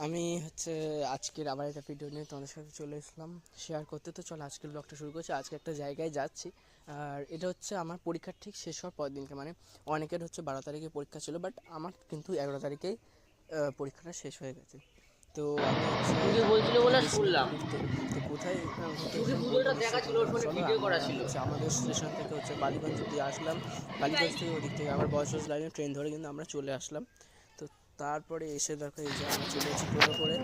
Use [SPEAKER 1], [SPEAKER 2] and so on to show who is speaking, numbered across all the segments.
[SPEAKER 1] আমি হচ্ছে আজকের আবার একটা ভিডিও নিয়ে তোমাদের সাথে চলে এসলাম শেয়ার করতে। তো চলো আজকের ব্লগটা শুরু করছি। আজকে একটা জায়গায় যাচ্ছি, আর এটা হচ্ছে আমার পরীক্ষার ঠিক শেষ হওয়ার পর দিনকে, মানে অনেকের হচ্ছে 12 তারিখে পরীক্ষা ছিল, বাট আমার কিন্তু 11 তারিখেই পরীক্ষাটা শেষ হয়ে গেছে। তো আমি হচ্ছে
[SPEAKER 2] বলছিল বলে শুনলাম।
[SPEAKER 1] ঘুরতে। তো কোথায় ঘুরতে
[SPEAKER 2] পুজো
[SPEAKER 1] গেছিলাম
[SPEAKER 2] পুজোটা
[SPEAKER 1] বলবো
[SPEAKER 2] দেখা
[SPEAKER 1] নিশ্চয়ই
[SPEAKER 2] ছিল, ওর
[SPEAKER 1] তোমাদের।
[SPEAKER 2] ফোনে
[SPEAKER 1] চলো
[SPEAKER 2] ভিডিও করা
[SPEAKER 1] আমরা
[SPEAKER 2] ছিল।
[SPEAKER 1] হচ্ছে আমাদের স্টেশন থেকে হচ্ছে বালিগঞ্জ দিয়ে আসলাম, বালিগঞ্জ থেকে ওদিক থেকে আবার বয়স লাইনে ট্রেন ধরে কিন্তু আমরা চলে আসলাম। তো তারপরে এসে দেখো এই যে আমরা চলে এসেছি টোটো করে,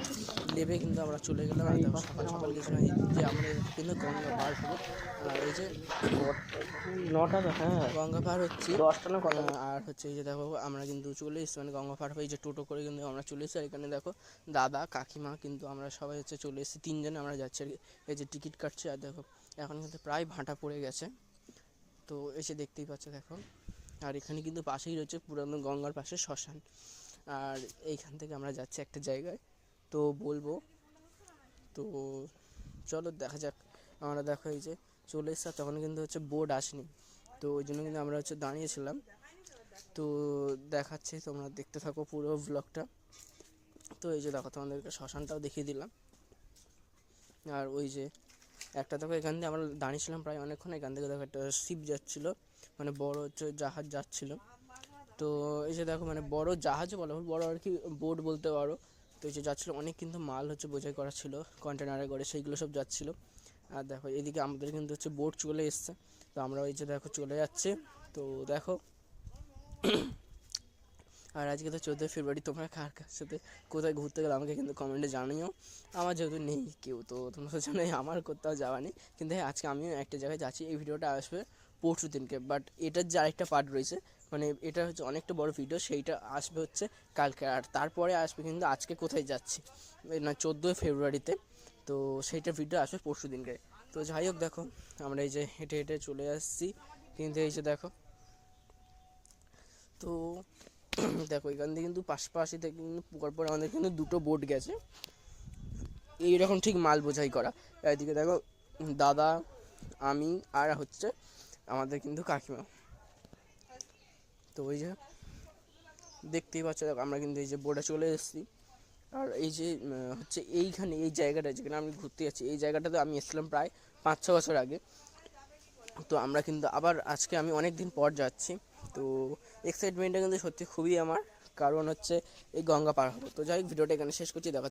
[SPEAKER 1] নেবে কিন্তু আমরা চলে গেলাম। আর দেখো সকাল সকাল গেছিলাম, এই যে আমাদের এটা কিন্তু গঙ্গা পার হবো। এই যে
[SPEAKER 2] নটা তো, হ্যাঁ
[SPEAKER 1] গঙ্গা পার হচ্ছি।
[SPEAKER 2] 10টা না কত?
[SPEAKER 1] আর হচ্ছে এই যে দেখো আমরা কিন্তু চলে এসেছি, মানে গঙ্গা পার হয়ে এই যে টোটো করে কিন্তু আমরা চলে এসেছি। আর এখানে দেখো দাদা কাকিমা কিন্তু আমরা সবাই হচ্ছে চলে এসেছি, তিনজনে আমরা যাচ্ছি আর কি। এই যে টিকিট কাটছি, আর দেখো এখন কিন্তু প্রায় ভাটা পড়ে গেছে। তো এসে দেখতেই পাচ্ছ দেখো। আর এখানে কিন্তু পাশেই রয়েছে পুরানো গঙ্গার পাশে শ্মশান। আর এইখান থেকে আমরা যাচ্ছি একটা জায়গায়, তো বলবো। তো চলো দেখা যাক। আমরা দেখো এই যে চলে এসেছি, তখন কিন্তু হচ্ছে বোর্ড আসেনি, তো ওই জন্য কিন্তু আমরা হচ্ছে দাঁড়িয়েছিলাম। তো দেখাচ্ছি, তোমরা দেখতে থাকো পুরো ব্লগটা। তো এই যে দেখো তোমাদেরকে শ্মশানটাও দেখিয়ে দিলাম। আর ওই যে একটা দেখো এখান থেকে আমরা দাঁড়িয়েছিলাম প্রায় অনেকক্ষণ, এখান থেকে দেখো একটা শিপ যাচ্ছিলো, মানে বড় হচ্ছে জাহাজ যাচ্ছিলো। তো এই যে দেখো মানে বড় জাহাজও বলা হয়, বড় আর কি বোট বলতে পারো। তো এই যে যাচ্ছিলো অনেক কিন্তু মাল হচ্ছে বোঝাই করা ছিল কন্টেনারে করে, সেইগুলো সব যাচ্ছিলো। আর দেখো এদিকে আমাদের কিন্তু হচ্ছে বোট চলে এসছে, তো আমরা এই যে দেখো চলে যাচ্ছে। তো দেখো আর আজকে তো 14 ফেব্রুয়ারি, তোমরা কার কার সাথে কোথায় ঘুরতে গেলে আমাকে কিন্তু কমেন্টে জানিও। আমার যেহেতু নেই কেউ, তো তোমরা তো জানোই আমার কোথাও যাওয়া নেই। কিন্তু হ্যাঁ, আজকে আমিও একটা জায়গায় যাচ্ছি। এই ভিডিওটা আসবে পরশু দিনকে, বাট এটার যে আরেকটা পার্ট রয়েছে, মানে এটা হচ্ছে অনেকটা বড় ভিডিও, সেইটা আসবে হচ্ছে কালকে। আর তারপরে আসবে কিন্তু আজকে কোথায় যাচ্ছি, না 14 ফেব্রুয়ারিতে। তো সেইটা ভিডিও আসবে পরশু দিনকে। তো যাই হোক দেখো আমরা এই যে হেঁটে হেঁটে চলে আসছি, কিন্তু এই যে দেখো। তো দেখো এখান থেকে কিন্তু পাশাপাশি থেকে কিন্তু পরপর আমাদের কিন্তু দুটো বোট গেছে, এইরকম ঠিক মাল বোঝাই করা। এদিকে দেখো দাদা, আমি, আর হচ্ছে আমাদের কিন্তু কাকিমা। তো ওই যে দেখতেই পাচ্ছ দেখো আমরা কিন্তু এই যে বোটে চলে এসেছি। আর এই যে হচ্ছে এইখানে এই জায়গাটা যেখানে আমি ঘুরতে যাচ্ছি, এই জায়গাটাতে আমি এসেছিলাম প্রায় 5-6 বছর আগে। তো আমরা কিন্তু আবার আজকে আমি অনেক দিন পর যাচ্ছি। তো এক্সাইটমেন্টটা কিন্তু সত্যি খুবই আমার, কারণ হচ্ছে এই গঙ্গা পার হবো। তো যাই হোক ভিডিওটা এখানে শেষ করছি, দেখা